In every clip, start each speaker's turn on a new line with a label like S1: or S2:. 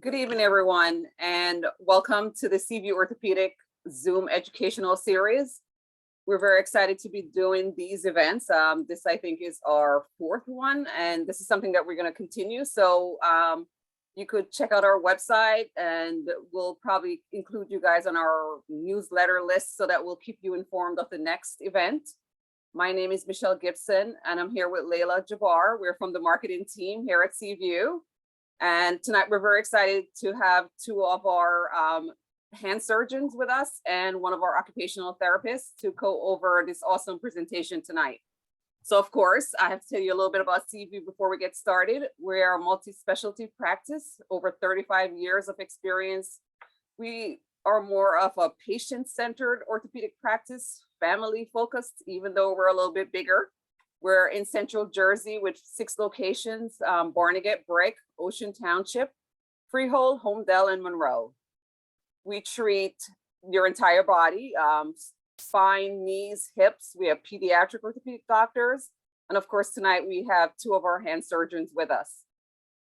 S1: Good evening, everyone, and welcome to the Seaview Orthopedic Zoom educational series. We're very excited to be doing these events. This, I think, is our fourth one, and this is something that we're going to continue. So you could check out our website, and we'll probably include you guys on our newsletter list so that we'll keep you informed of the next event. My name is Michelle Gibson, and I'm here with Layla Jabbar. We're from the marketing team here at Seaview. And tonight we're very excited to have two of our hand surgeons with us and one of our occupational therapists to go over this awesome presentation tonight. So of course, I have to tell you a little bit about Seaview before we get started. We're a multi-specialty practice, over 35 years of experience. We are more of a patient-centered orthopedic practice, family-focused, even though we're a little bit bigger. We're in Central Jersey with 6 locations, Barnegat, Brick, Ocean Township, Freehold, Holmdel, and Monroe. We treat your entire body, spine, knees, hips. We have pediatric orthopedic doctors. And of course, tonight we have 2 of our hand surgeons with us.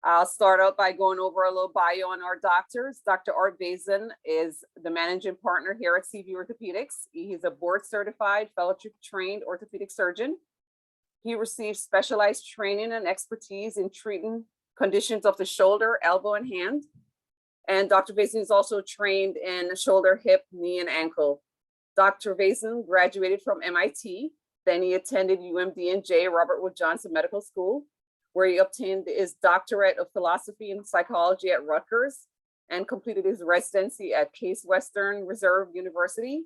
S1: I'll start out by going over a little bio on our doctors. Dr. Art Vasen is the managing partner here at Seaview Orthopedics. He's a board certified, fellowship trained orthopedic surgeon. He received specialized training and expertise in treating conditions of the shoulder, elbow, and hand. And Dr. Vasen is also trained in shoulder, hip, knee, and ankle. Dr. Vasen graduated from MIT. Then he attended UMD&J Robert Wood Johnson Medical School, where he obtained his doctorate of philosophy and psychology at Rutgers and completed his residency at Case Western Reserve University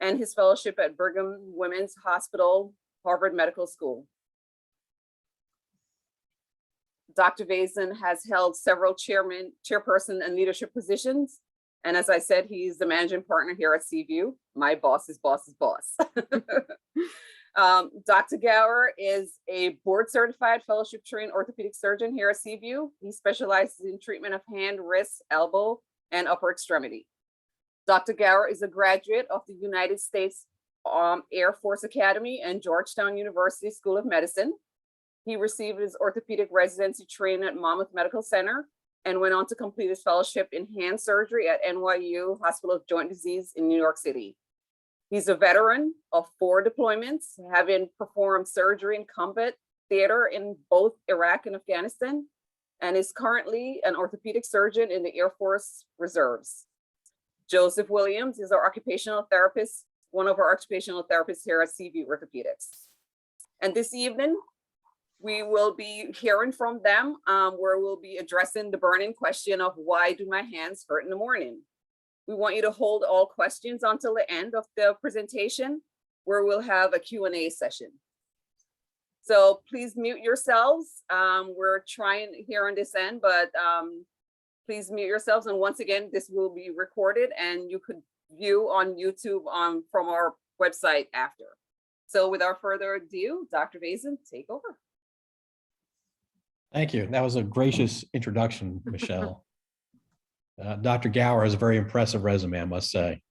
S1: and his fellowship at Brigham Women's Hospital, Harvard Medical School. Dr. Vasen has held several chairperson, and leadership positions. And as I said, he's the managing partner here at Seaview. My boss's boss's boss. Dr. Gower is a board certified fellowship trained orthopedic surgeon here at Seaview. He specializes in treatment of hand, wrist, elbow, and upper extremity. Dr. Gower is a graduate of the United States Air Force Academy and Georgetown University School of Medicine. He received his orthopedic residency training at Monmouth Medical Center and went on to complete his fellowship in hand surgery at NYU Hospital of Joint Disease in New York City. He's a veteran of 4 deployments, having performed surgery in combat theater in both Iraq and Afghanistan, and is currently an orthopedic surgeon in the Air Force Reserves. Joseph Williams is our occupational therapist, one of our occupational therapists here at Seaview Orthopedics. And this evening, we will be hearing from them where we'll be addressing the burning question of why do my hands hurt in the morning? We want you to hold all questions until the end of the presentation where we'll have a Q&A session. So please mute yourselves. We're trying here on this end, but please mute yourselves. And once again, this will be recorded and you could view on YouTube from our website after. So without further ado, Dr. Vasen, take over.
S2: Thank you. That was a gracious introduction, Michelle. Dr. Gower has a very impressive resume, I must say.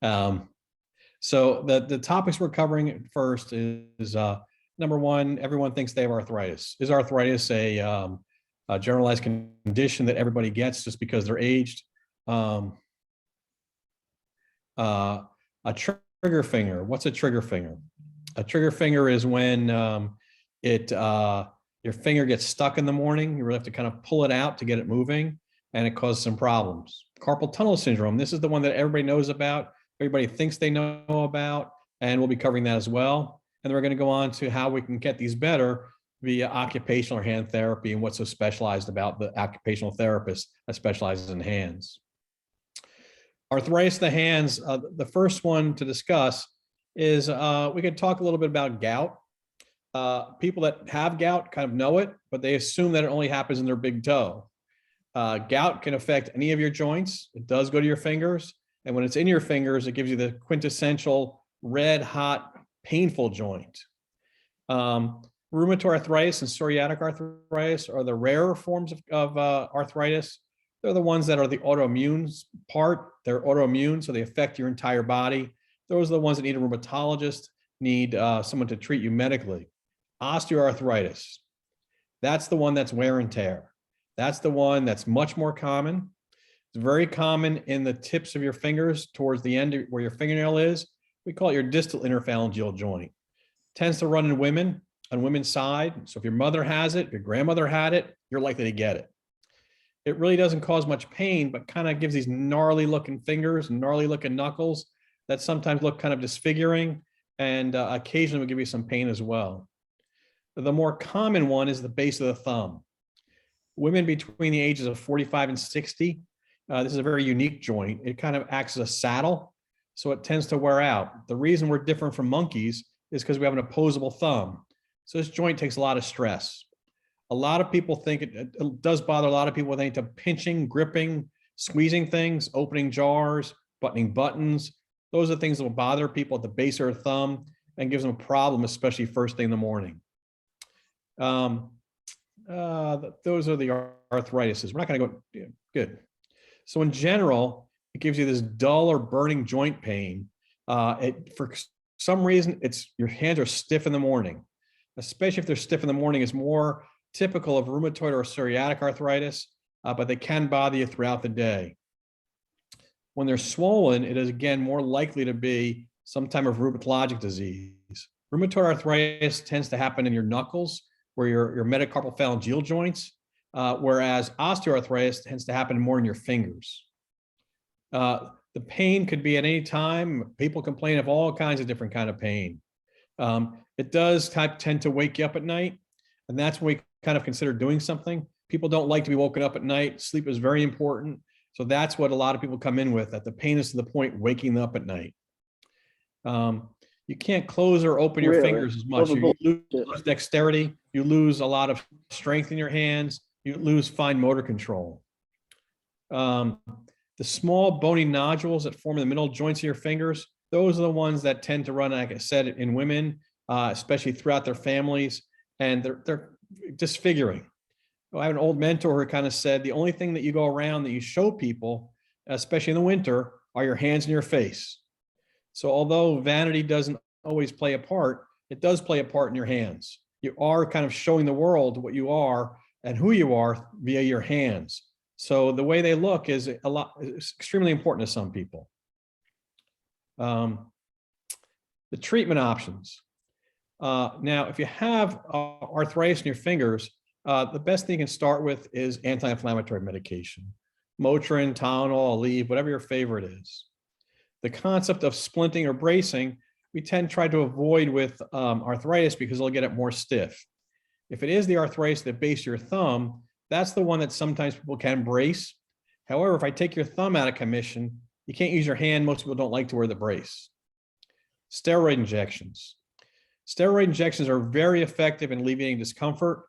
S2: So the topics we're covering first is number 1, everyone thinks they have arthritis. Is arthritis a generalized condition that everybody gets just because they're aged? A trigger finger. What's a trigger finger? A trigger finger is when your finger gets stuck in the morning. You really have to kind of pull it out to get it moving, and it causes some problems. Carpal tunnel syndrome. This is the one that everybody knows about. Everybody thinks they know about, and we'll be covering that as well. And we're going to go on to how we can get these better via occupational or hand therapy and what's so specialized about the occupational therapist that specializes in hands. Arthritis of the hands. The first one to discuss is we could talk a little bit about gout. People that have gout kind of know it, but they assume that it only happens in their big toe. Gout can affect any of your joints. It does go to your fingers. And when it's in your fingers, it gives you the quintessential red, hot, painful joint. Rheumatoid arthritis and psoriatic arthritis are the rarer forms of arthritis. They're the ones that are the autoimmune part. They're autoimmune, so they affect your entire body. Those are the ones that need a rheumatologist, need someone to treat you medically. Osteoarthritis, that's the one that's wear and tear. That's the one that's much more common. It's very common in the tips of your fingers towards the end where your fingernail is. We call it your distal interphalangeal joint. Tends to run in women, on women's side. So if your mother has it, if your grandmother had it, you're likely to get it. It really doesn't cause much pain, but kind of gives these gnarly looking fingers, gnarly looking knuckles that sometimes look kind of disfiguring, and occasionally will give you some pain as well. The more common one is the base of the thumb. Women between the ages of 45 and 60, this is a very unique joint. It kind of acts as a saddle, so it tends to wear out. The reason we're different from monkeys is because we have an opposable thumb. So this joint takes a lot of stress. A lot of people think it does bother a lot of people when they into pinching, gripping, squeezing things, opening jars, buttoning buttons. Those are things that will bother people at the base of their thumb and gives them a problem, especially first thing in the morning. Those are the arthritises. We're not going to go, yeah, good. So in general, it gives you this dull or burning joint pain. For some reason, your hands are stiff in the morning, especially if they're stiff in the morning. Is more typical of rheumatoid or psoriatic arthritis, but they can bother you throughout the day. When they're swollen, it is again more likely to be some type of rheumatologic disease. Rheumatoid arthritis tends to happen in your knuckles, where your metacarpal phalangeal joints, whereas osteoarthritis tends to happen more in your fingers. The pain could be at any time. People complain of all kinds of different kind of pain. It does tend to wake you up at night, and that's when we kind of consider doing something. People don't like to be woken up at night. Sleep is very important. So that's what a lot of people come in with, that the pain is to the point waking up at night. You can't close or open your fingers as much. You lose dexterity. You lose a lot of strength in your hands. You lose fine motor control. The small bony nodules that form in the middle joints of your fingers, those are the ones that tend to run, like I said, in women, especially throughout their families, and they're disfiguring. I have an old mentor who kind of said, the only thing that you go around that you show people, especially in the winter, are your hands and your face. So although vanity doesn't always play a part, it does play a part in your hands. You are kind of showing the world what you are and who you are via your hands. So the way they look is extremely important to some people. The treatment options. Now, if you have arthritis in your fingers, the best thing you can start with is anti-inflammatory medication. Motrin, Tylenol, Aleve, whatever your favorite is. The concept of splinting or bracing, we tend to try to avoid with arthritis because it'll get it more stiff. If it is the arthritis at the base of your thumb, that's the one that sometimes people can brace. However, if I take your thumb out of commission, you can't use your hand. Most people don't like to wear the brace. Steroid injections. Steroid injections are very effective in alleviating discomfort.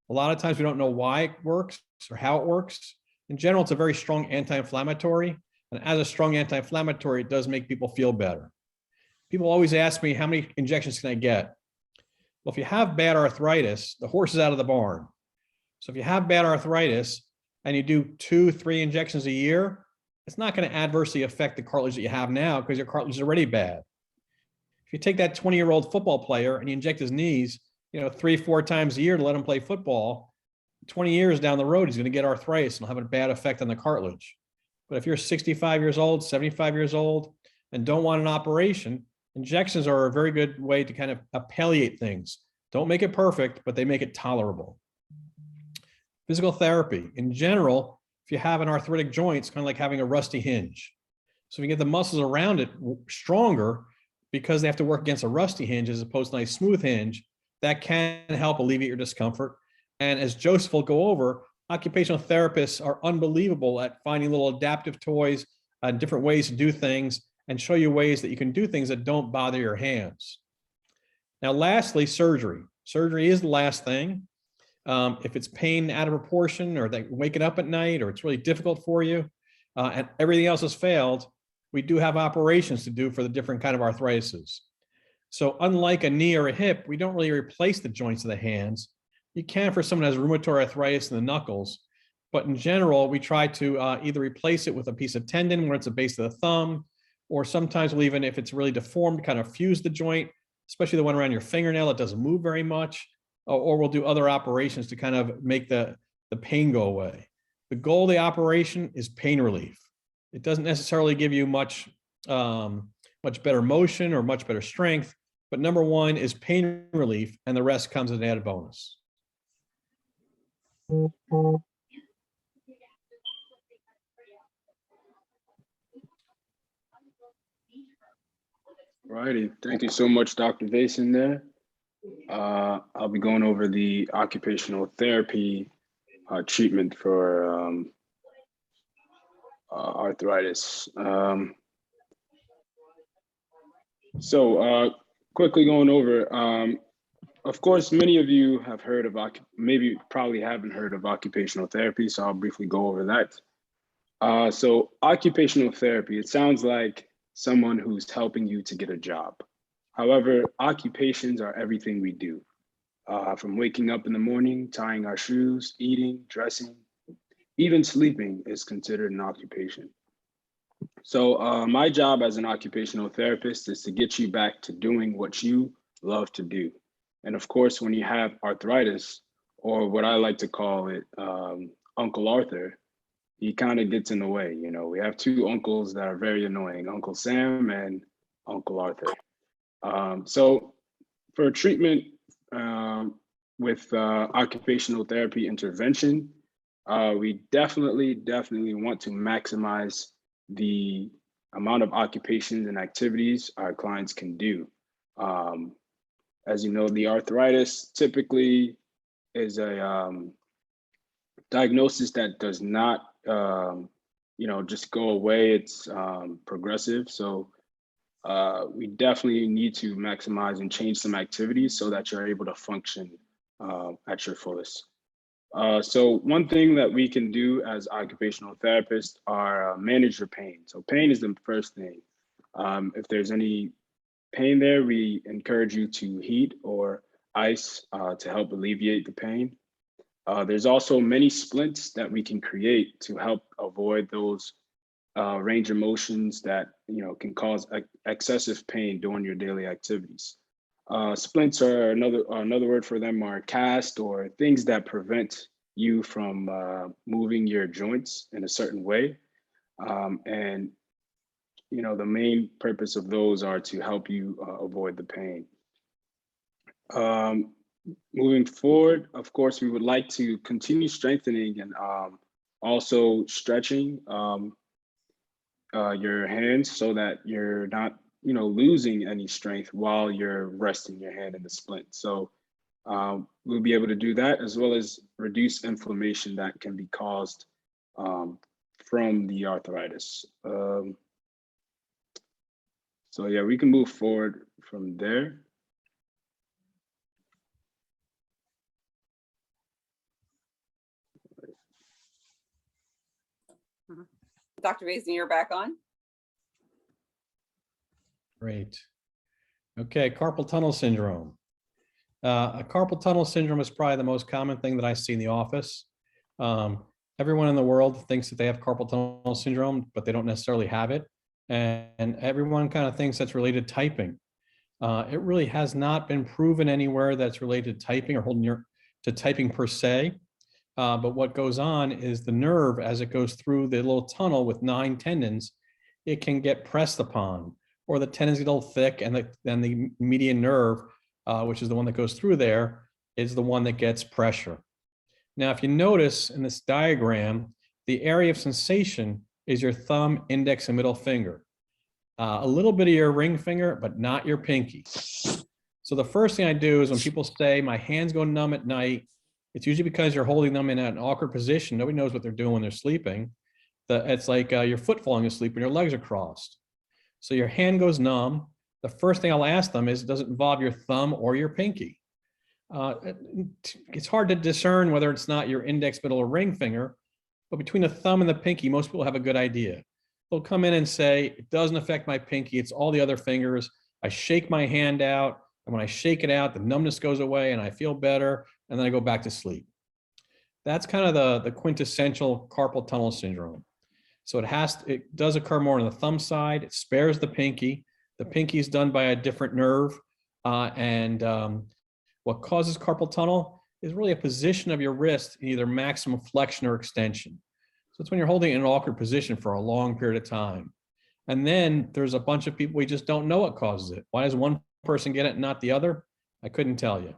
S2: A lot of times we don't know why it works or how it works. In general, it's a very strong anti-inflammatory. And as a strong anti-inflammatory, it does make people feel better. People always ask me, how many injections can I get? Well, if you have bad arthritis, the horse is out of the barn. So if you have bad arthritis and you do 2-3 injections a year, it's not going to adversely affect the cartilage that you have now because your cartilage is already bad. If you take that 20-year-old football player and you inject his knees, 3-4 times a year to let him play football, 20 years down the road, he's going to get arthritis and will have a bad effect on the cartilage. But if you're 65 years old, 75 years old, and don't want an operation, injections are a very good way to kind of palliate things. Don't make it perfect, but they make it tolerable. Physical therapy. In general, if you have an arthritic joint, it's kind of like having a rusty hinge. So if you get the muscles around it stronger, because they have to work against a rusty hinge as opposed to a nice smooth hinge, that can help alleviate your discomfort. And as Joseph will go over, occupational therapists are unbelievable at finding little adaptive toys and different ways to do things and show you ways that you can do things that don't bother your hands. Now, lastly, surgery. Surgery is the last thing. If it's pain out of proportion or that waking up at night or it's really difficult for you and everything else has failed, we do have operations to do for the different kind of arthritises. So unlike a knee or a hip, we don't really replace the joints of the hands. You can for someone who has rheumatoid arthritis in the knuckles, but in general, we try to either replace it with a piece of tendon where it's the base of the thumb, or sometimes we'll even, if it's really deformed, kind of fuse the joint, especially the one around your fingernail that doesn't move very much, or we'll do other operations to kind of make the the pain go away. The goal of the operation is pain relief. It doesn't necessarily give you much better motion or much better strength, but number one is pain relief, and the rest comes as an added bonus.
S3: Righty, thank you so much, Dr. Vasen there. I'll be going over the occupational therapy treatment for arthritis. Quickly going over, of course, many of you have heard of, maybe probably haven't heard of occupational therapy, so I'll briefly go over that. So occupational therapy, it sounds like someone who's helping you to get a job. However, occupations are everything we do, from waking up in the morning, tying our shoes, eating, dressing, even sleeping is considered an occupation. So my job as an occupational therapist is to get you back to doing what you love to do. And of course, when you have arthritis, or what I like to call it, Uncle Arthur, he kind of gets in the way. You know, we have two uncles that are very annoying, Uncle Sam and Uncle Arthur. So for treatment with occupational therapy intervention, we definitely want to maximize the amount of occupations and activities our clients can do. As you know, the arthritis typically is a diagnosis that does not just go away. It's progressive. So we definitely need to maximize and change some activities so that you're able to function at your fullest. So one thing that we can do as occupational therapists are manage your pain. So pain is the first thing. If there's any pain there, we encourage you to heat or ice to help alleviate the pain. There's also many splints that we can create to help avoid those range of motions that can cause excessive pain during your daily activities. Splints are another word for them are cast, or things that prevent you from moving your joints in a certain way. And the main purpose of those are to help you avoid the pain. Moving forward, of course, we would like to continue strengthening and also stretching your hands so that you're not, losing any strength while you're resting your hand in the splint. So we'll be able to do that, as well as reduce inflammation that can be caused from the arthritis. So yeah, we can move forward from there.
S1: Dr. Vasen, you're back on.
S2: Great. Okay, carpal tunnel syndrome. A carpal tunnel syndrome is probably the most common thing that I see in the office. Everyone in the world thinks that they have carpal tunnel syndrome, but they don't necessarily have it. And everyone kind of thinks that's related to typing. It really has not been proven anywhere that's related to typing or holding to typing per se. But what goes on is the nerve, as it goes through the little tunnel with 9 tendons, it can get pressed upon, or the tendons get a little thick, and then the median nerve, which is the one that goes through there, is the one that gets pressure. Now, if you notice in this diagram, the area of sensation is your thumb, index, and middle finger. A little bit of your ring finger, but not your pinky. So the first thing I do is when people say my hands go numb at night, it's usually because you're holding them in an awkward position. Nobody knows what they're doing when they're sleeping. It's like your foot falling asleep and your legs are crossed. So your hand goes numb. The first thing I'll ask them is, does it involve your thumb or your pinky? It's hard to discern whether it's not your index, middle, or ring finger, but between the thumb and the pinky, most people have a good idea. They'll come in and say, it doesn't affect my pinky, it's all the other fingers. I shake my hand out, and when I shake it out, the numbness goes away and I feel better, and then I go back to sleep. That's kind of the quintessential carpal tunnel syndrome. So it does occur more on the thumb side. It spares the pinky. The pinky is done by a different nerve. What causes carpal tunnel is really a position of your wrist in either maximum flexion or extension. So it's when you're holding it in an awkward position for a long period of time. And then there's a bunch of people, we just don't know what causes it. Why does one person get it and not the other? I couldn't tell you.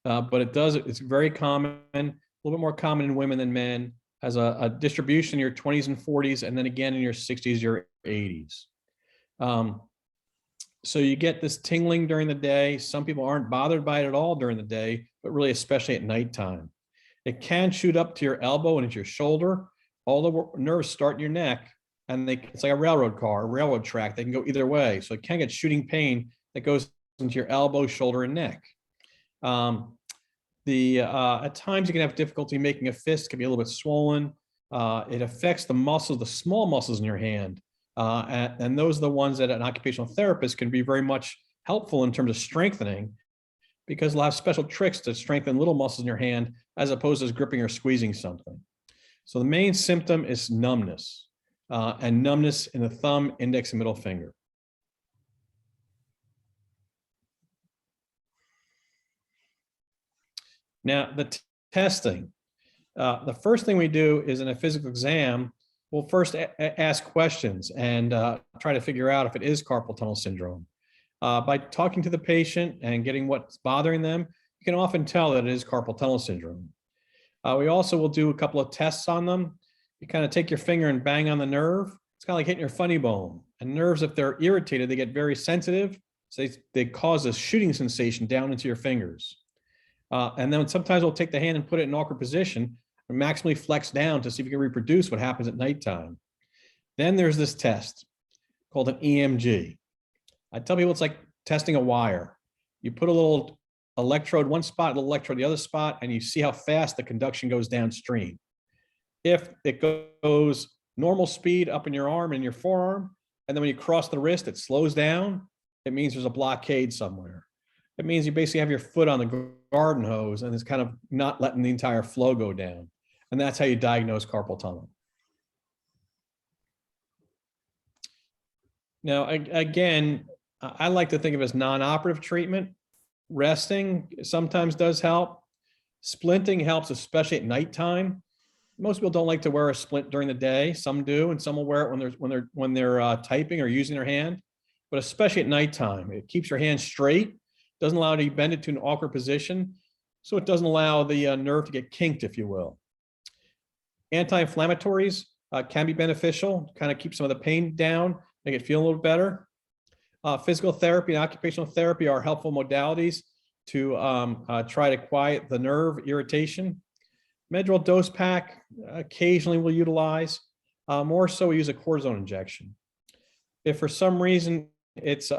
S2: But it does, it's very common, a little bit more common in women than men, has a distribution in your 20s and 40s, and then again in your 60s, your 80s. So you get this tingling during the day. Some people aren't bothered by it at all during the day, but really especially at nighttime. It can shoot up to your elbow and into your shoulder. All the nerves start in your neck, and it's like a railroad car, a railroad track. They can go either way. So it can get shooting pain that goes into your elbow, shoulder, and neck. At times you can have difficulty making a fist, can be a little bit swollen. It affects the muscles, the small muscles in your hand. And those are the ones that an occupational therapist can be very much helpful in terms of strengthening, because they'll have special tricks to strengthen little muscles in your hand as opposed to gripping or squeezing something. So the main symptom is numbness, and numbness in the thumb, index, and middle finger. Now, the testing. The first thing we do is in a physical exam, we'll first ask questions and try to figure out if it is carpal tunnel syndrome. By talking to the patient and getting what's bothering them, you can often tell that it is carpal tunnel syndrome. We also will do a couple of tests on them. You kind of take your finger and bang on the nerve. It's kind of like hitting your funny bone. And nerves, if they're irritated, they get very sensitive. So they cause a shooting sensation down into your fingers. And then sometimes we'll take the hand and put it in an awkward position and maximally flex down to see if you can reproduce what happens at nighttime. Then there's this test called an EMG. I tell people it's like testing a wire. You put a little electrode one spot, a little electrode the other spot, and you see how fast the conduction goes downstream. If it goes normal speed up in your arm and your forearm, and then when you cross the wrist, it slows down, it means there's a blockade somewhere. It means you basically have your foot on the garden hose and it's kind of not letting the entire flow go down. And that's how you diagnose carpal tunnel. Now, again, I like to think of it as non-operative treatment. Resting sometimes does help. Splinting helps, especially at nighttime. Most people don't like to wear a splint during the day. Some do, and some will wear it when they're typing or using their hand. But especially at nighttime, it keeps your hand straight, doesn't allow you to bend it to an awkward position, so it doesn't allow the nerve to get kinked, if you will. Anti-inflammatories can be beneficial, kind of keep some of the pain down, make it feel a little better. Physical therapy and occupational therapy are helpful modalities to try to quiet the nerve irritation. Medrol dose pack, occasionally we'll utilize. More so, we use a cortisone injection. If for some reason it's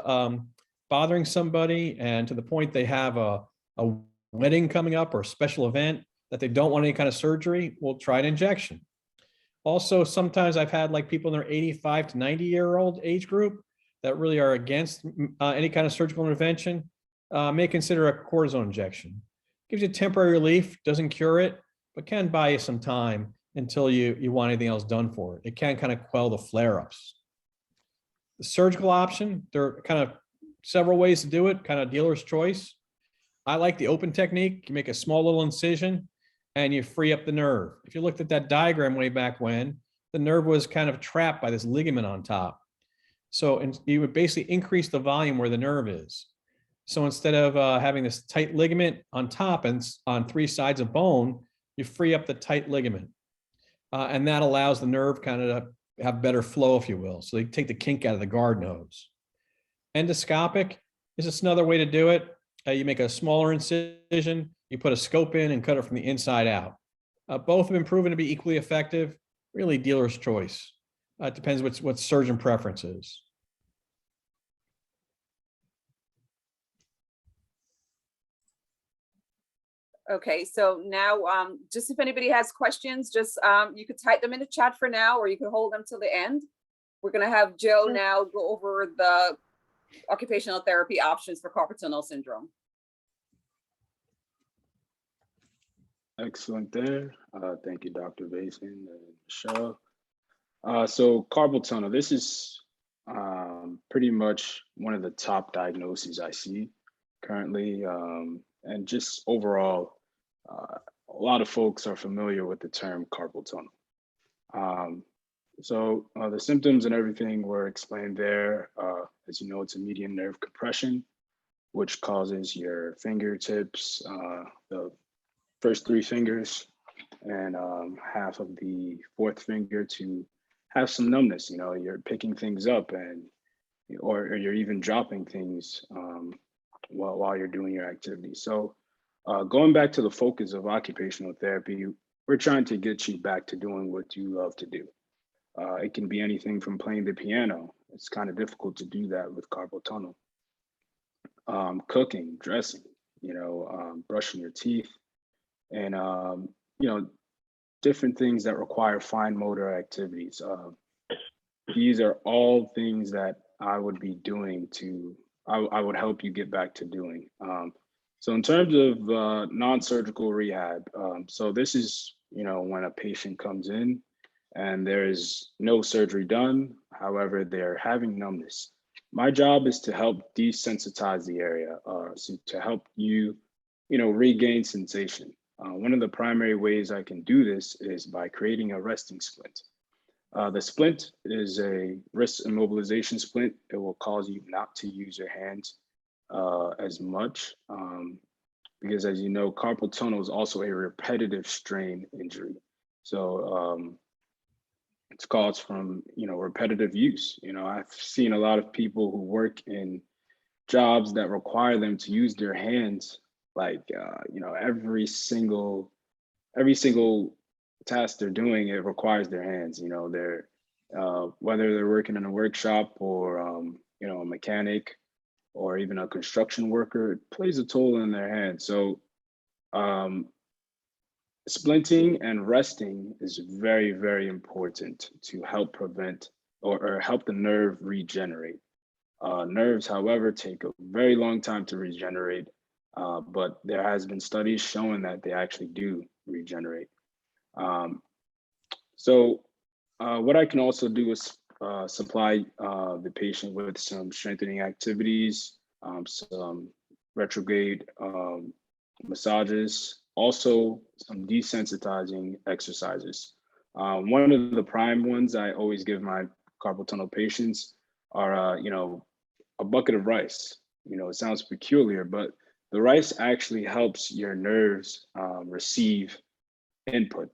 S2: bothering somebody and to the point they have a wedding coming up or a special event that they don't want any kind of surgery, we'll try an injection. Also, sometimes I've had like people in their 85 to 90-year-old age group that really are against any kind of surgical intervention, may consider a cortisone injection. Gives you temporary relief, doesn't cure it, but can buy you some time until you want anything else done for it. It can kind of quell the flare-ups. The surgical option, there are kind of several ways to do it, kind of dealer's choice. I like the open technique. You make a small little incision and you free up the nerve. If you looked at that diagram way back when, the nerve was kind of trapped by this ligament on top. So you would basically increase the volume where the nerve is. So instead of having this tight ligament on top and on three sides of bone, you free up the tight ligament. And that allows the nerve kind of to have better flow, if you will. So they take the kink out of the garden hose. Endoscopic is just another way to do it. You make a smaller incision, you put a scope in and cut it from the inside out. Both have been proven to be equally effective, really dealer's choice. It depends what surgeon preference is.
S1: Okay, so now just if anybody has questions, just you could type them in the chat for now, or you can hold them till the end. We're gonna have Joe now go over the occupational therapy options for carpal tunnel syndrome.
S3: Excellent there. Thank you, Dr. Vasen and Michelle. So carpal tunnel, this is pretty much one of the top diagnoses I see currently. And just overall, A lot of folks are familiar with the term carpal tunnel. The symptoms and everything were explained there. As you know, it's a median nerve compression, which causes your fingertips, the first three fingers, and half of the fourth finger to have some numbness. You know, you're picking things up or you're even dropping things while you're doing your activity. So going back to the focus of occupational therapy, we're trying to get you back to doing what you love to do. It can be anything from playing the piano. It's kind of difficult to do that with carpal tunnel. Cooking, dressing, brushing your teeth, and different things that require fine motor activities. These are all things that I would be doing I would help you get back to doing. So in terms of non-surgical rehab, so this is, when a patient comes in and there is no surgery done, however, they're having numbness. My job is to help desensitize the area, so to help you, regain sensation. One of the primary ways I can do this is by creating a resting splint. The splint is a wrist immobilization splint. It will cause you not to use your hands as much because, as you know, carpal tunnel is also a repetitive strain injury. So it's caused from, repetitive use. I've seen a lot of people who work in jobs that require them to use their hands, like, every single task they're doing, it requires their hands. They're whether they're working in a workshop or a mechanic or even a construction worker, it plays a toll in their hands. So splinting and resting is very, very important to help prevent or help the nerve regenerate. Nerves, however, take a very long time to regenerate, but there has been studies showing that they actually do regenerate. What I can also do is supply the patient with some strengthening activities, some retrograde massages, also some desensitizing exercises. One of the prime ones I always give my carpal tunnel patients are, a bucket of rice. It sounds peculiar, but the rice actually helps your nerves receive input.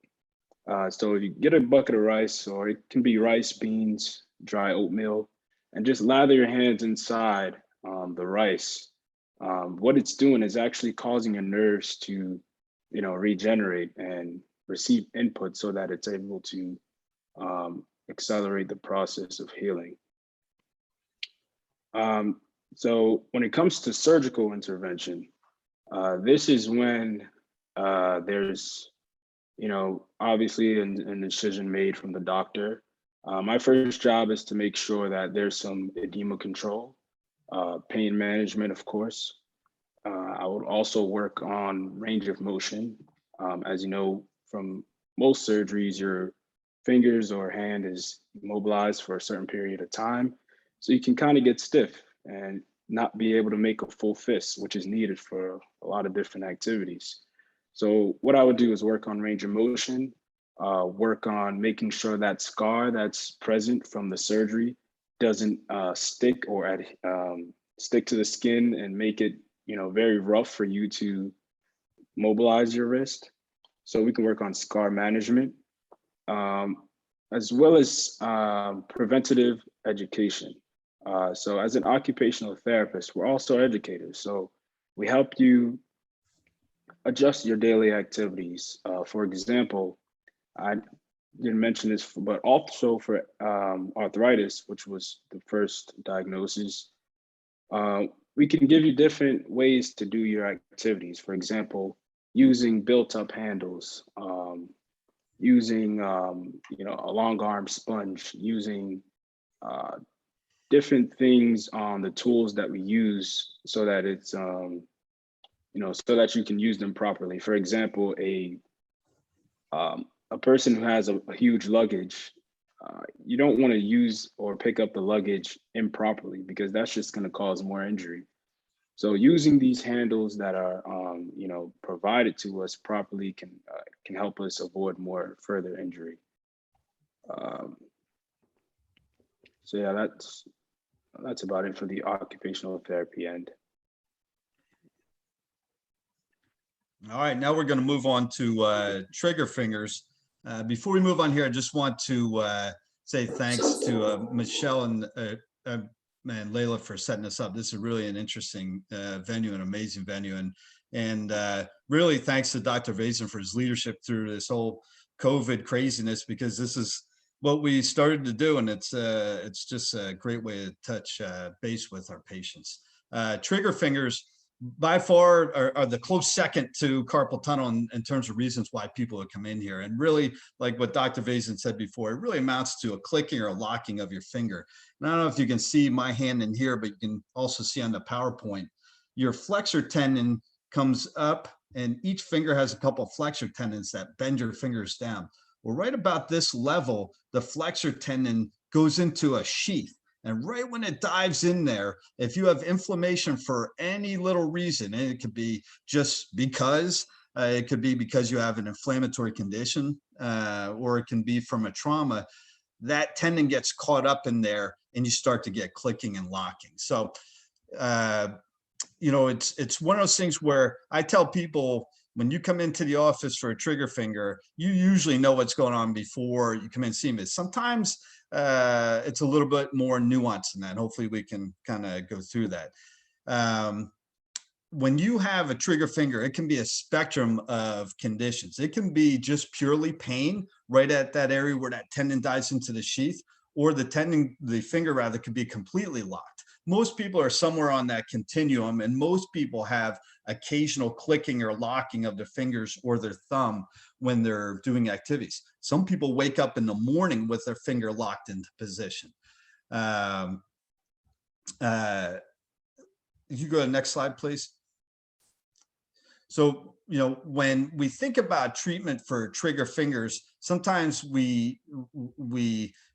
S3: So if you get a bucket of rice, or it can be rice, beans, dry oatmeal, and just lather your hands inside the rice, what it's doing is actually causing your nerves to, regenerate and receive input so that it's able to accelerate the process of healing. So when it comes to surgical intervention, this is when there's, obviously an incision made from the doctor. My first job is to make sure that there's some edema control, pain management, of course. I would also work on range of motion. As you know, from most surgeries, your fingers or hand is immobilized for a certain period of time. So you can kind of get stiff and not be able to make a full fist, which is needed for a lot of different activities. So what I would do is work on range of motion, work on making sure that scar that's present from the surgery doesn't stick or stick to the skin and make it, very rough for you to mobilize your wrist. So we can work on scar management, as well as preventative education. So as an occupational therapist, we're also educators. So we help you adjust your daily activities. For example, I didn't mention this, but also for arthritis, which was the first diagnosis, we can give you different ways to do your activities. For example, using built-up handles, using a long arm sponge, using different things on the tools that we use so that it's so that you can use them properly. For example, a person who has a huge luggage, you don't want to use or pick up the luggage improperly because that's just going to cause more injury. So using these handles that are, provided to us properly can help us avoid more further injury. So yeah, that's about it for the occupational therapy end.
S4: All right, now we're going to move on to trigger fingers. Before we move on here, I just want to say thanks to Michelle and Layla for setting us up. This is really an interesting venue, an amazing venue, and really thanks to Dr. Vasen for his leadership through this whole COVID craziness, because this is what we started to do, and it's just a great way to touch base with our patients. Trigger fingers by far are the close second to carpal tunnel in terms of reasons why people would come in here. And really, like what Dr. Vasen said before, it really amounts to a clicking or a locking of your finger. And I don't know if you can see my hand in here, but you can also see on the PowerPoint, your flexor tendon comes up and each finger has a couple of flexor tendons that bend your fingers down. Well, right about this level, the flexor tendon goes into a sheath. And right when it dives in there, if you have inflammation for any little reason, and it could be just because, it could be because you have an inflammatory condition, or it can be from a trauma, that tendon gets caught up in there and you start to get clicking and locking. So, it's one of those things where I tell people, when you come into the office for a trigger finger, you usually know what's going on before you come in and see me. Sometimes it's a little bit more nuanced than that. Hopefully we can kind of go through that. When you have a trigger finger, it can be a spectrum of conditions. It can be just purely pain right at that area where that tendon dives into the sheath, or the finger rather could be completely locked. Most people are somewhere on that continuum, and most people have occasional clicking or locking of their fingers or their thumb when they're doing activities. Some people wake up in the morning with their finger locked into position. If you go to the next slide, please. So, when we think about treatment for trigger fingers, sometimes we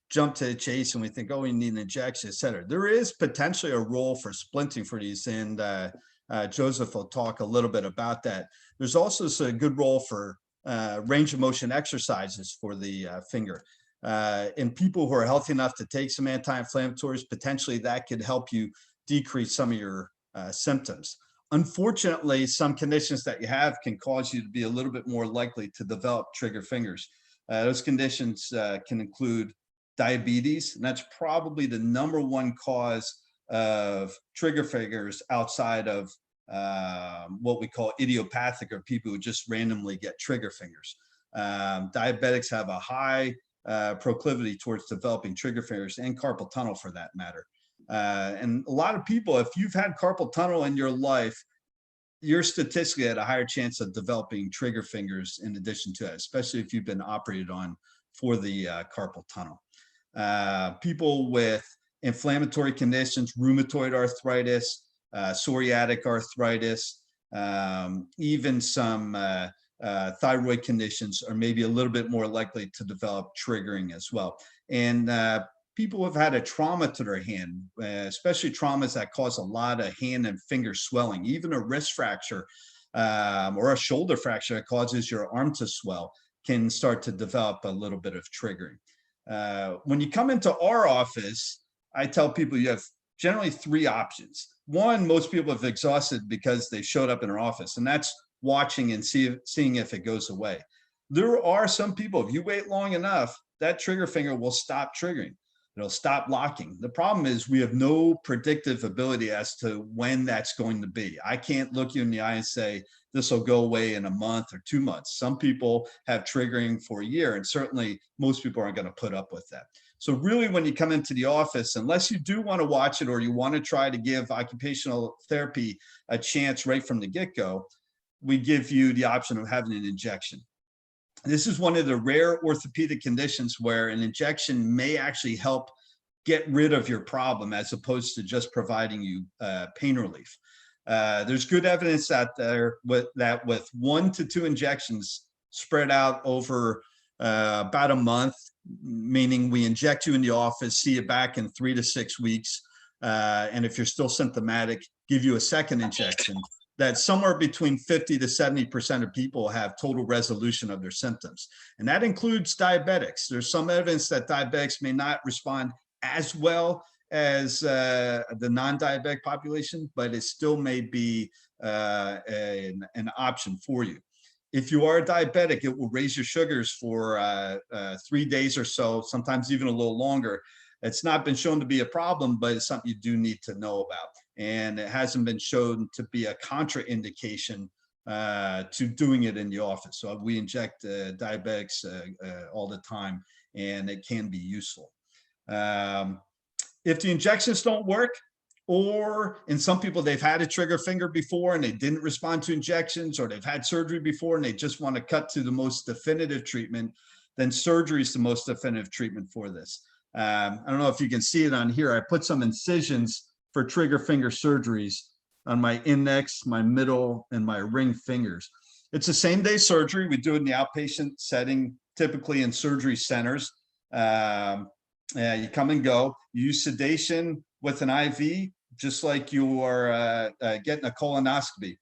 S4: jump to the chase and we think, oh, we need an injection, et cetera. There is potentially a role for splinting for these, and Joseph will talk a little bit about that. There's also a good role for range of motion exercises for the finger. In people who are healthy enough to take some anti-inflammatories, potentially that could help you decrease some of your symptoms. Unfortunately, some conditions that you have can cause you to be a little bit more likely to develop trigger fingers. Those conditions can include diabetes, and that's probably the #1 cause of trigger fingers outside of what we call idiopathic, or people who just randomly get trigger fingers. Diabetics have a high proclivity towards developing trigger fingers, and carpal tunnel for that matter. And a lot of people, if you've had carpal tunnel in your life, you're statistically at a higher chance of developing trigger fingers in addition to that, especially if you've been operated on for the carpal tunnel. People with inflammatory conditions, rheumatoid arthritis, psoriatic arthritis, even some thyroid conditions are maybe a little bit more likely to develop triggering as well. And people who have had a trauma to their hand, especially traumas that cause a lot of hand and finger swelling, even a wrist fracture or a shoulder fracture that causes your arm to swell, can start to develop a little bit of triggering. When you come into our office, I tell people you have generally 3 options. One, most people have exhausted because they showed up in our office, and that's watching and seeing if it goes away. There are some people, if you wait long enough, that trigger finger will stop triggering. It'll stop locking. The problem is we have no predictive ability as to when that's going to be. I can't look you in the eye and say, this will go away in a month or 2 months. Some people have triggering for a year, and certainly most people aren't going to put up with that. So really, when you come into the office, unless you do want to watch it or you want to try to give occupational therapy a chance right from the get-go, we give you the option of having an injection. This is one of the rare orthopedic conditions where an injection may actually help get rid of your problem as opposed to just providing you pain relief. There's good evidence out there with 1 to 2 injections spread out over about a month, meaning we inject you in the office, see you back in 3 to 6 weeks. and if you're still symptomatic, give you a second injection, that somewhere between 50 to 70% of people have total resolution of their symptoms. And that includes diabetics. There's some evidence that diabetics may not respond as well as the non-diabetic population, but it still may be an option for you. If you are a diabetic, it will raise your sugars for 3 days or so, sometimes even a little longer. It's not been shown to be a problem, but it's something you do need to know about. And it hasn't been shown to be a contraindication to doing it in the office. So we inject diabetics all the time, and it can be useful. If the injections don't work, or in some people, they've had a trigger finger before and they didn't respond to injections, or they've had surgery before and they just want to cut to the most definitive treatment, then surgery is the most definitive treatment for this. I don't know if you can see it on here. I put some incisions for trigger finger surgeries on my index, my middle, and my ring fingers. It's a same-day surgery. We do it in the outpatient setting, typically in surgery centers. You come and go. You use sedation with an IV, just like you are getting a colonoscopy.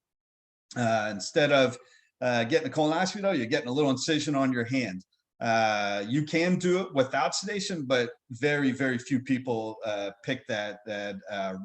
S4: Instead of getting a colonoscopy, though, you're getting a little incision on your hand. You can do it without sedation, but very, very few people pick that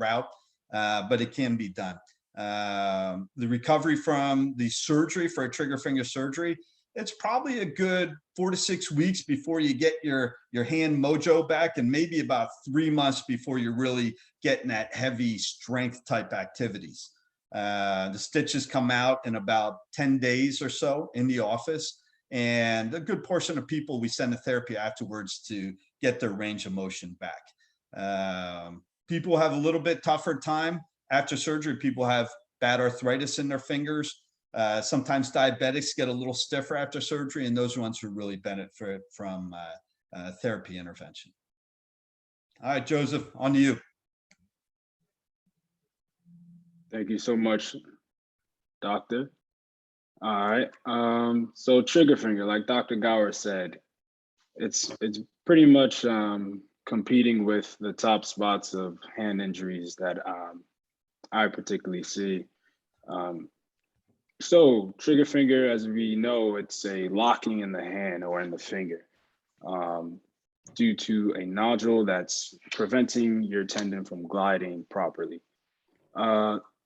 S4: route, but it can be done. The recovery from the surgery for a trigger finger surgery, it's probably a good 4 to 6 weeks before you get your hand mojo back, and maybe about 3 months before you're really getting that heavy strength type activities. The stitches come out in about 10 days or so in the office, and a good portion of people we send to therapy afterwards to get their range of motion back. People have a little bit tougher time after surgery. People have bad arthritis in their fingers. Sometimes diabetics get a little stiffer after surgery, and those ones who really benefit from therapy intervention. All right, Joseph, on to you.
S3: Thank you so much, Doctor. All right. So trigger finger, like Dr. Gower said, it's pretty much competing with the top spots of hand injuries that I particularly see. So trigger finger, as we know, it's a locking in the hand or in the finger due to a nodule that's preventing your tendon from gliding properly.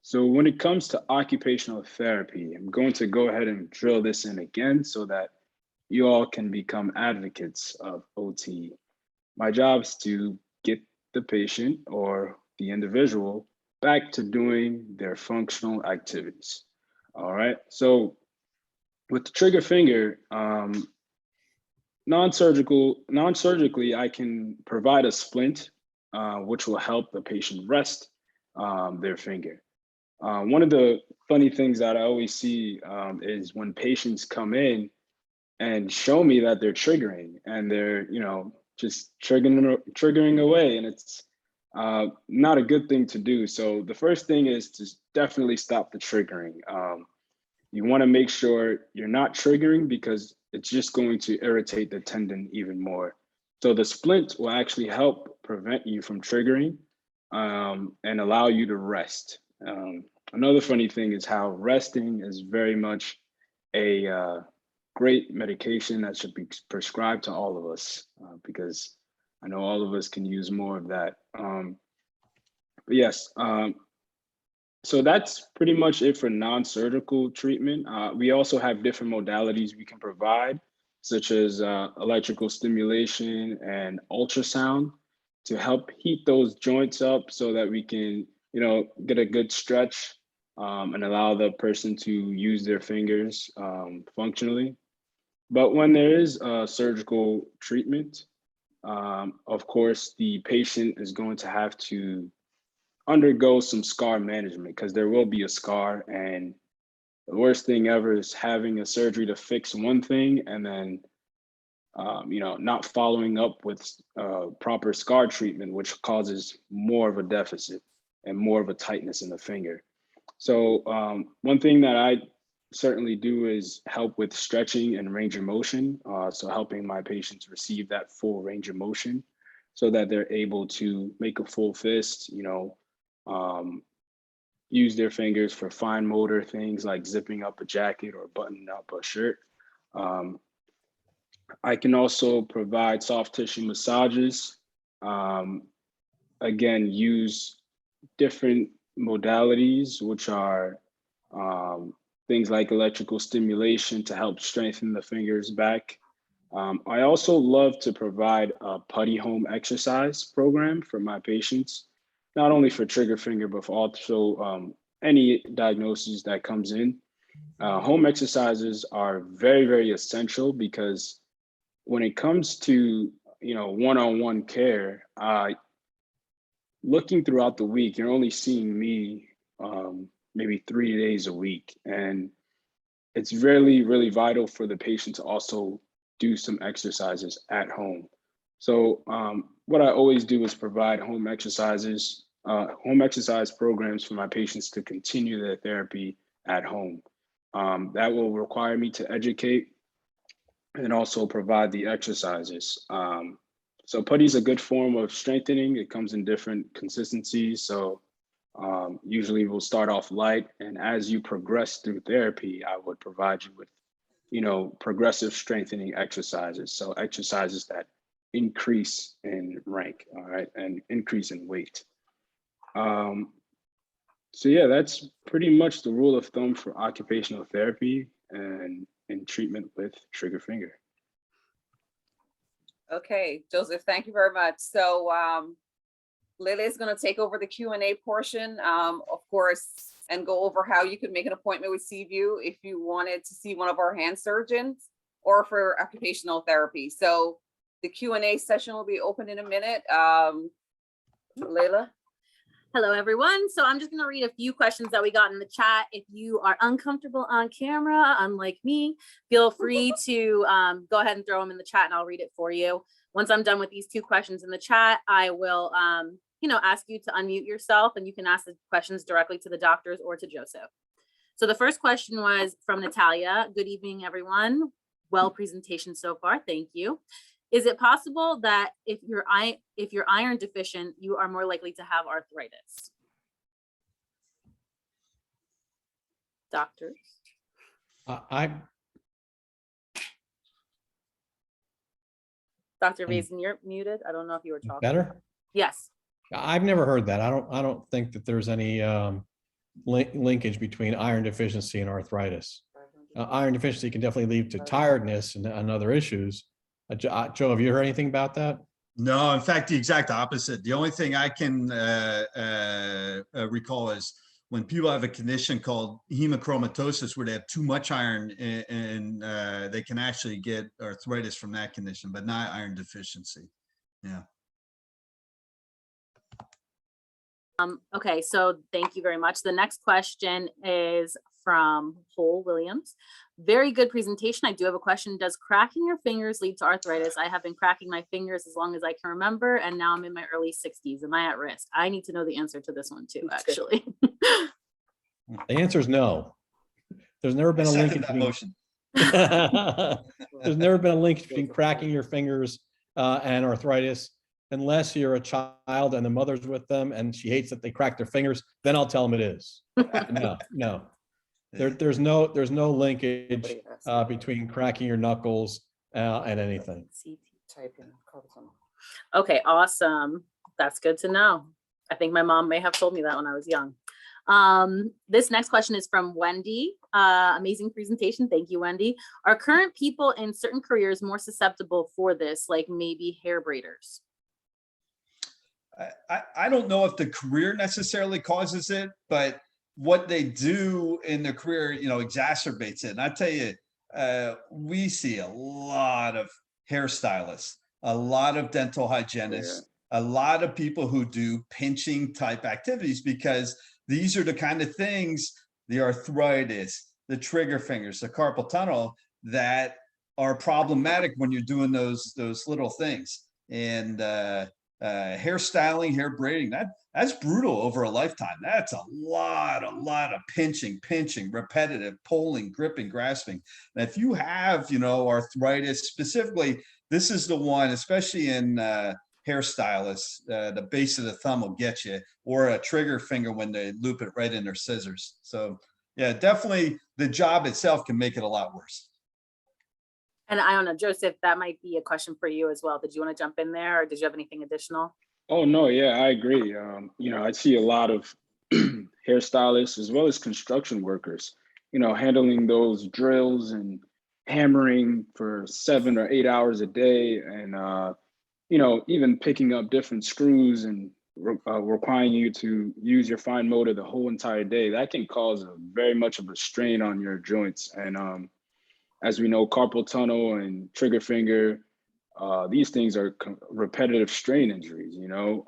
S3: So when it comes to occupational therapy, I'm going to go ahead and drill this in again so that you all can become advocates of OT. My job is to get the patient or the individual back to doing their functional activities. All right, so with the trigger finger, non-surgically, I can provide a splint, which will help the patient rest their finger. One of the funny things that I always see is when patients come in and show me that they're triggering, and they're, just triggering away, and it's not a good thing to do. So the first thing is to definitely stop the triggering. You want to make sure you're not triggering, because it's just going to irritate the tendon even more. So the splint will actually help prevent you from triggering and allow you to rest. Another funny thing is how resting is very much a great medication that should be prescribed to all of us, because I know all of us can use more of that. But yes, so that's pretty much it for non-surgical treatment. We also have different modalities we can provide, such as electrical stimulation and ultrasound, to help heat those joints up so that we can, get a good stretch and allow the person to use their fingers functionally. But when there is surgical treatment, of course, the patient is going to have to undergo some scar management, because there will be a scar, and the worst thing ever is having a surgery to fix one thing and then not following up with proper scar treatment, which causes more of a deficit and more of a tightness in the finger. So one thing that I certainly do is help with stretching and range of motion, so helping my patients receive that full range of motion so that they're able to make a full fist, use their fingers for fine motor things like zipping up a jacket or buttoning up a shirt. I can also provide soft tissue massages. Again, use different modalities, which are things like electrical stimulation to help strengthen the fingers back. I also love to provide a putty home exercise program for my patients, not only for trigger finger, but also any diagnosis that comes in. Home exercises are very, very essential because when it comes to one-on-one care, looking throughout the week, you're only seeing me maybe 3 days a week, and it's really, really vital for the patient to also do some exercises at home. So what I always do is provide home exercise programs for my patients to continue their therapy at home. That will require me to educate and also provide the exercises. So putty is a good form of strengthening. It comes in different consistencies. So usually we'll start off light, and as you progress through therapy, I would provide you with, progressive strengthening exercises. So exercises that increase in rank, all right, and increase in weight. So yeah, that's pretty much the rule of thumb for occupational therapy and in treatment with trigger finger.
S1: Okay, Joseph, thank you very much. So Lily is going to take over the Q&A portion, of course, and go over how you can make an appointment with Seaview if you wanted to see one of our hand surgeons or for occupational therapy. So the Q&A session will be open in a minute. Layla?
S5: Hello, everyone. So I'm just going to read a few questions that we got in the chat. If you are uncomfortable on camera, unlike me, feel free to go ahead and throw them in the chat and I'll read it for you. Once I'm done with these 2 questions in the chat, I will, ask you to unmute yourself and you can ask the questions directly to the doctors or to Joseph. So the first question was from Natalia. Good evening, everyone. Well presentation so far. Thank you. Is it possible that if you're iron deficient, you are more likely to have arthritis? Doctors? Dr. Vasen, you're muted. I don't know if you were talking.
S2: Better?
S5: Yes.
S2: I've never heard that. I don't think that there's any linkage between iron deficiency and arthritis. Iron deficiency can definitely lead to tiredness and other issues. Joe, have you heard anything about that?
S4: No, in fact, the exact opposite. The only thing I can recall is when people have a condition called hemochromatosis, where they have too much iron, and they can actually get arthritis from that condition, but not iron deficiency. Yeah.
S5: Okay, so thank you very much. The next question is from Hole Williams. Very good presentation. I do have a question. Does cracking your fingers lead to arthritis? I have been cracking my fingers as long as I can remember, and now I'm in my early 60s. Am I at risk? I need to know the answer to this one too, actually.
S2: The answer is no. There's never been a link between there's never been a link between cracking your fingers and arthritis, unless you're a child and the mother's with them and she hates that they crack their fingers. Then I'll tell them it is. No. There's no linkage between cracking your knuckles and anything.
S5: Okay, awesome. That's good to know. I think my mom may have told me that when I was young. This next question is from Wendy. Amazing presentation. Thank you, Wendy. Are current people in certain careers more susceptible for this, like maybe hair braiders?
S4: I don't know if the career necessarily causes it, but what they do in their career, exacerbates it. And I tell you, we see a lot of hairstylists, a lot of dental hygienists, a lot of people who do pinching type activities, because these are the kind of things, the arthritis, the trigger fingers, the carpal tunnel, that are problematic when you're doing those little things. And hairstyling, hair braiding, that's brutal over a lifetime. That's a lot of pinching, repetitive, pulling, gripping, grasping. And if you have, arthritis specifically, this is the one, especially in hairstylists, the base of the thumb will get you, or a trigger finger when they loop it right in their scissors. So yeah, definitely the job itself can make it a lot worse.
S5: And I don't know, Joseph, that might be a question for you as well. Did you want to jump in there, or did you have anything additional?
S3: Oh no, yeah, I agree. You know, I see a lot of hairstylists as well as construction workers, you know, handling those drills and hammering for 7 or 8 hours a day, and you know, even picking up different screws and requiring you to use your fine motor the whole entire day. That can cause very much of a strain on your joints. And as we know, carpal tunnel and trigger finger, these things are repetitive strain injuries, you know.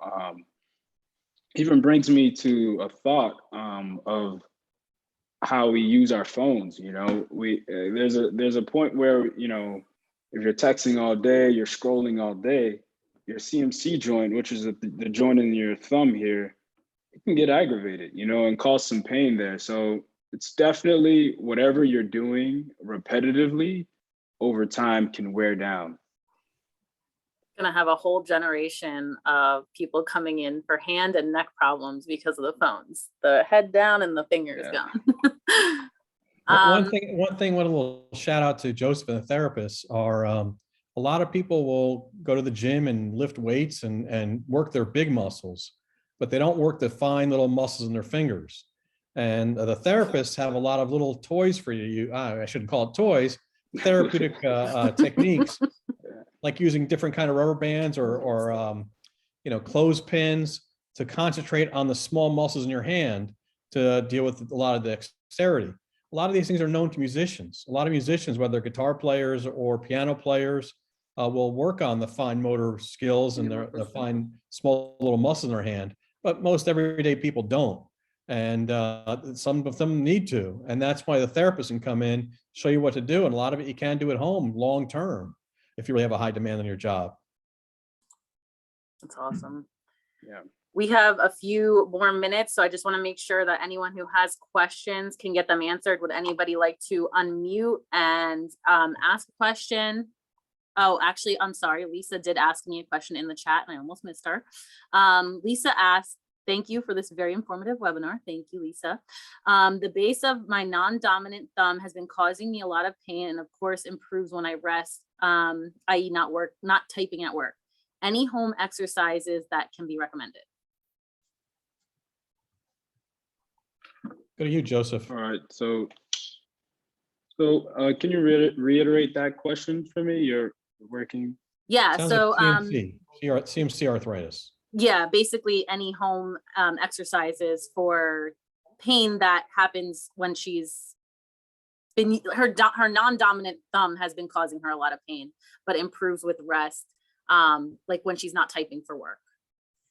S3: Even brings me to a thought of how we use our phones. You know, there's a point where, you know, if you're texting all day, you're scrolling all day, your CMC joint, which is the joint in your thumb here, it can get aggravated, you know, and cause some pain there. So it's definitely whatever you're doing repetitively over time can wear down.
S5: Gonna have a whole generation of people coming in for hand and neck problems because of the phones. The head down and the fingers
S3: Yeah.
S5: gone.
S2: One thing, one little shout out to Joseph and the therapists are, a lot of people will go to the gym and lift weights and work their big muscles, but they don't work the fine little muscles in their fingers. And the therapists have a lot of little toys for you. I shouldn't call it toys, therapeutic techniques, like using different kind of rubber bands or you know, clothespins to concentrate on the small muscles in your hand to deal with a lot of the dexterity. A lot of these things are known to musicians. A lot of musicians, whether guitar players or piano players, will work on the fine motor skills and the fine small little muscles in their hand, but most everyday people don't. And some of them need to. And that's why the therapist can come in, show you what to do. And a lot of it you can do at home long term if you really have a high demand on your job.
S5: That's awesome.
S3: Yeah.
S5: We have a few more minutes, so I just want to make sure that anyone who has questions can get them answered. Would anybody like to unmute and ask a question? Oh, actually, I'm sorry. Lisa did ask me a question in the chat and I almost missed her. Lisa asked, thank you for this very informative webinar. Thank you, Lisa. The base of my non-dominant thumb has been causing me a lot of pain and of course improves when I rest, i.e. not typing at work. Any home exercises that can be recommended?
S2: Go to you, Joseph.
S3: All right. So can you reiterate that question for me? You're working.
S5: Yeah.
S2: Sounds
S5: So
S2: like CMC arthritis.
S5: yeah, basically any home exercises for pain that happens when she's been her non-dominant thumb has been causing her a lot of pain, but improves with rest. Like when she's not typing for work,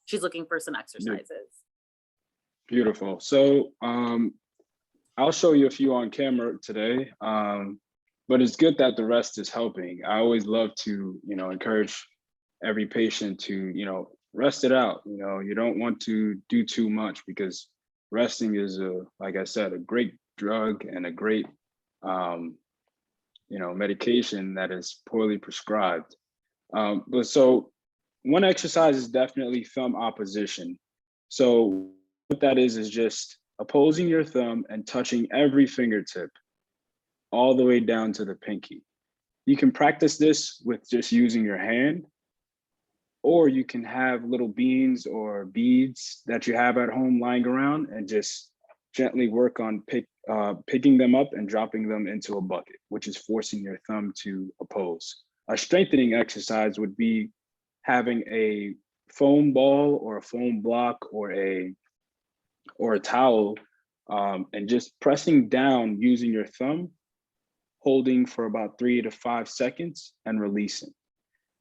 S5: she's looking for some exercises.
S3: Beautiful. So I'll show you a few on camera today, but it's good that the rest is helping. I always love to, you know, encourage every patient to, you know, rest it out. You know, you don't want to do too much because resting is like I said, a great drug and a great, you know, medication that is poorly prescribed. But so one exercise is definitely thumb opposition. So what that is just opposing your thumb and touching every fingertip all the way down to the pinky. You can practice this with just using your hand, or you can have little beans or beads that you have at home lying around and just gently work on picking them up and dropping them into a bucket, which is forcing your thumb to oppose. A strengthening exercise would be having a foam ball or a foam block or a towel and just pressing down using your thumb, holding for about 3 to 5 seconds and releasing.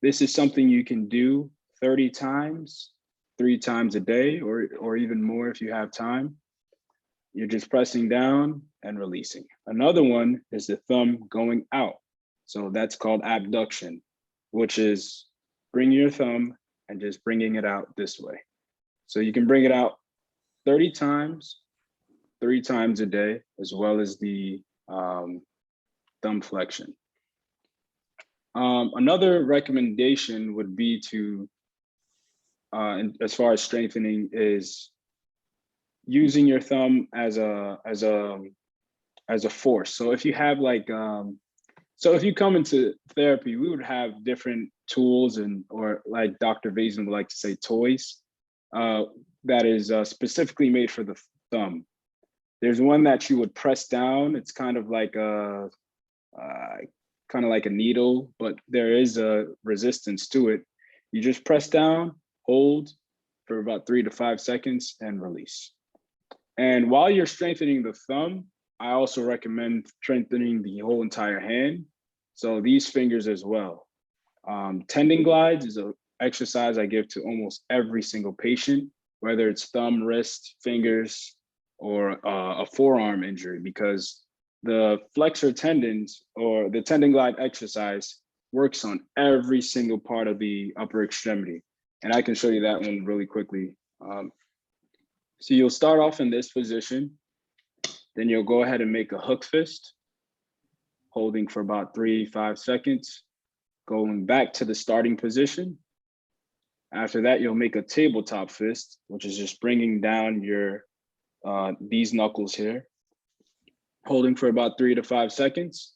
S3: This is something you can do 30 times, 3 times a day, or even more if you have time. You're just pressing down and releasing. Another one is the thumb going out. So that's called abduction, which is bringing your thumb and just bringing it out this way. So you can bring it out 30 times, 3 times a day, as well as the thumb flexion. Another recommendation would be to and as far as strengthening, is using your thumb as a force. So if you have like, so if you come into therapy, we would have different tools or like Dr. Vasen would like to say toys that is specifically made for the thumb. There's one that you would press down. It's kind of like a needle, but there is a resistance to it. You just press down, hold for about 3 to 5 seconds and release. And while you're strengthening the thumb, I also recommend strengthening the whole entire hand. So these fingers as well. Tendon glides is an exercise I give to almost every single patient, whether it's thumb, wrist, fingers, or a forearm injury, because the flexor tendons or the tendon glide exercise works on every single part of the upper extremity. And I can show you that one really quickly. So you'll start off in this position, then you'll go ahead and make a hook fist, holding for about 3-5 seconds, going back to the starting position. After that, you'll make a tabletop fist, which is just bringing down your these knuckles here, holding for about 3 to 5 seconds,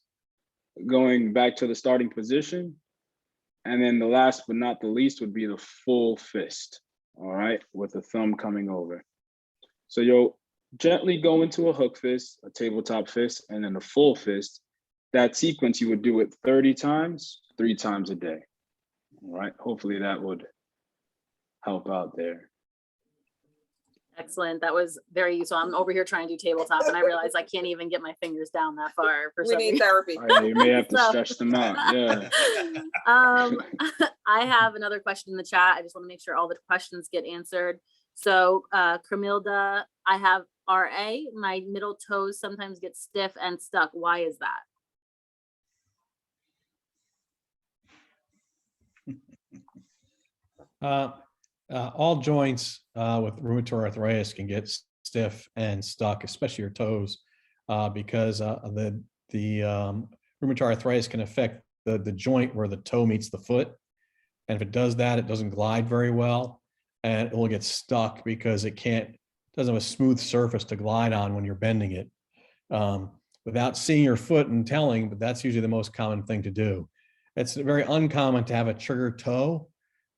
S3: going back to the starting position. And then the last but not the least would be the full fist, all right, with the thumb coming over. So you'll gently go into a hook fist, a tabletop fist, and then a full fist. That sequence, you would do it 30 times, 3 times a day. All right, hopefully that would help out there.
S5: Excellent. That was very useful. I'm over here trying to do tabletop and I realize I can't even get my fingers down that far. For
S1: We
S5: some
S1: need
S5: reason.
S1: therapy.
S3: You may have to
S5: So-
S3: stretch them out, yeah.
S5: I have another question in the chat. I just want to make sure all the questions get answered. So Camilda, I have RA, my middle toes sometimes get stiff and stuck. Why is that?
S2: All joints with rheumatoid arthritis can get stiff and stuck, especially your toes, because the rheumatoid arthritis can affect the joint where the toe meets the foot. And if it does that, it doesn't glide very well, and it will get stuck because it doesn't have a smooth surface to glide on when you're bending it. Without seeing your foot and telling, but that's usually the most common thing to do. It's very uncommon to have a trigger toe.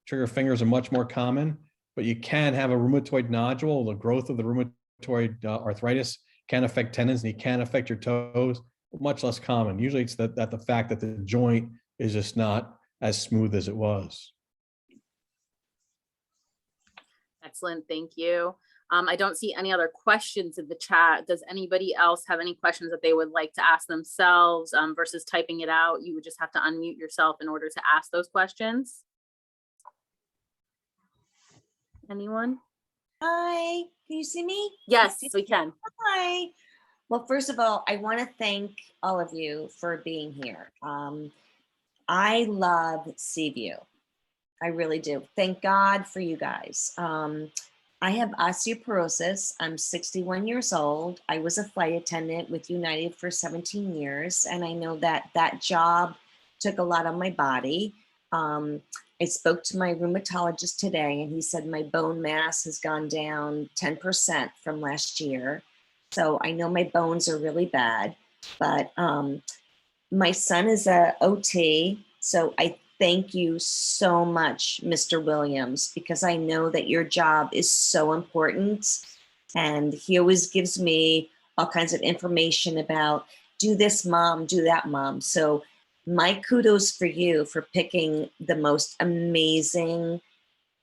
S2: Trigger fingers are much more common, but you can have a rheumatoid nodule. The growth of the rheumatoid arthritis can affect tendons, and you can affect your toes, much less common. Usually it's that the fact that the joint is just not as smooth as it was.
S5: Excellent. Thank you. I don't see any other questions in the chat. Does anybody else have any questions that they would like to ask themselves versus typing it out? You would just have to unmute yourself in order to ask those questions. Anyone?
S6: Hi, can you see me?
S5: Yes, we can.
S6: Hi. Well, first of all, I want to thank all of you for being here. I love Seaview. I really do. Thank God for you guys. I have osteoporosis. I'm 61 years old. I was a flight attendant with United for 17 years, and I know that that job took a lot on my body. I spoke to my rheumatologist today, and he said my bone mass has gone down 10% from last year. So I know my bones are really bad, but my son is a OT. So I thank you so much, Mr. Williams, because I know that your job is so important. And he always gives me all kinds of information about do this, mom, do that, mom. So my kudos for you for picking the most amazing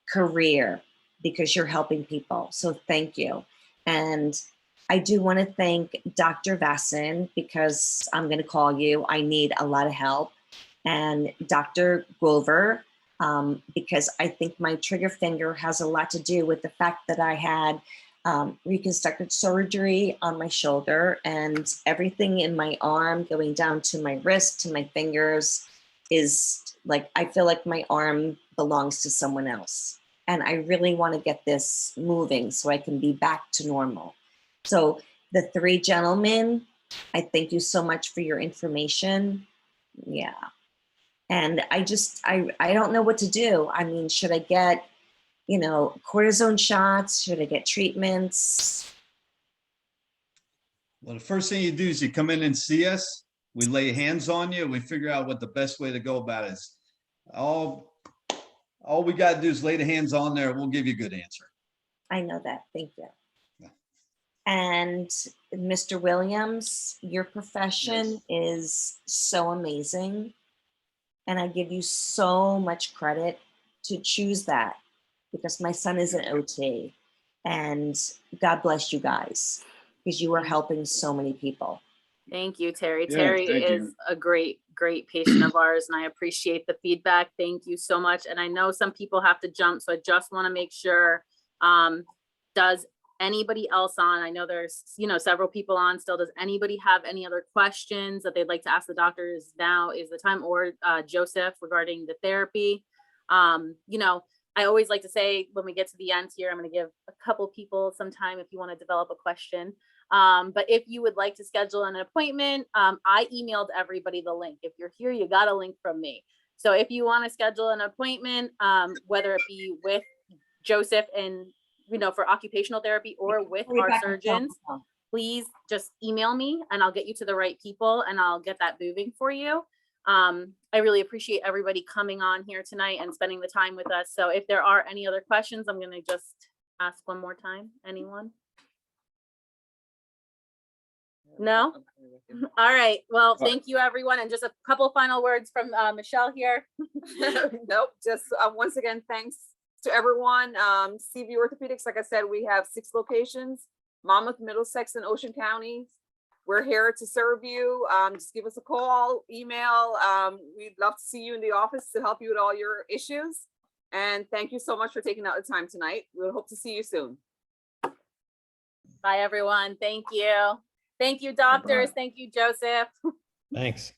S6: career because you're helping people. So thank you. And I do want to thank Dr. Vasen because I'm going to call you. I need a lot of help. And Dr. Gower, because I think my trigger finger has a lot to do with the fact that I had reconstructive surgery on my shoulder, and everything in my arm going down to my wrist, to my fingers is like, I feel like my arm belongs to someone else. And I really want to get this moving so I can be back to normal. So the 3 gentlemen, I thank you so much for your information. Yeah. And I don't know what to do. I mean, should I get you know, cortisone shots? Should I get treatments?
S4: Well, the first thing you do is you come in and see us. We lay hands on you. We figure out what the best way to go about it is. All we got to do is lay the hands on there. We'll give you a good answer.
S6: I know that. Thank you.
S4: Yeah.
S6: And Mr. Williams, your profession is so amazing. And I give you so much credit to choose that, because my son is an OT, and God bless you guys, because you are helping so many people.
S5: Thank you, Terry.
S3: Yeah,
S5: Terry
S3: thank
S5: is
S3: you.
S5: a great patient of ours, and I appreciate the feedback. Thank you so much. And I know some people have to jump, so I just want to make sure, does anybody else on? I know there's, several people on still. Does anybody have any other questions that they'd like to ask the doctors? Now is the time, or Joseph, regarding the therapy. I always like to say when we get to the end here, I'm going to give a couple people some time if you want to develop a question. But if you would like to schedule an appointment, I emailed everybody the link. If you're here, you got a link from me. So if you want to schedule an appointment, whether it be with Joseph and, for occupational therapy, or with our surgeons, please just email me and I'll get you to the right people and I'll get that moving for you. I really appreciate everybody coming on here tonight and spending the time with us. So if there are any other questions, I'm going to just ask one more time. Anyone? No? All right. Well, thank you, everyone. And just a couple final words from Michelle here.
S1: Nope. Just once again, thanks to everyone. Seaview Orthopaedics, like I said, we have 6 locations: Monmouth, Middlesex, and Ocean counties. We're here to serve you. Just give us a call, email. We'd love to see you in the office to help you with all your issues. And thank you so much for taking out the time tonight. We'll hope to see you soon.
S5: Bye, everyone. Thank you. Thank you, doctors.
S3: Bye-bye.
S5: Thank you, Joseph.
S2: Thanks.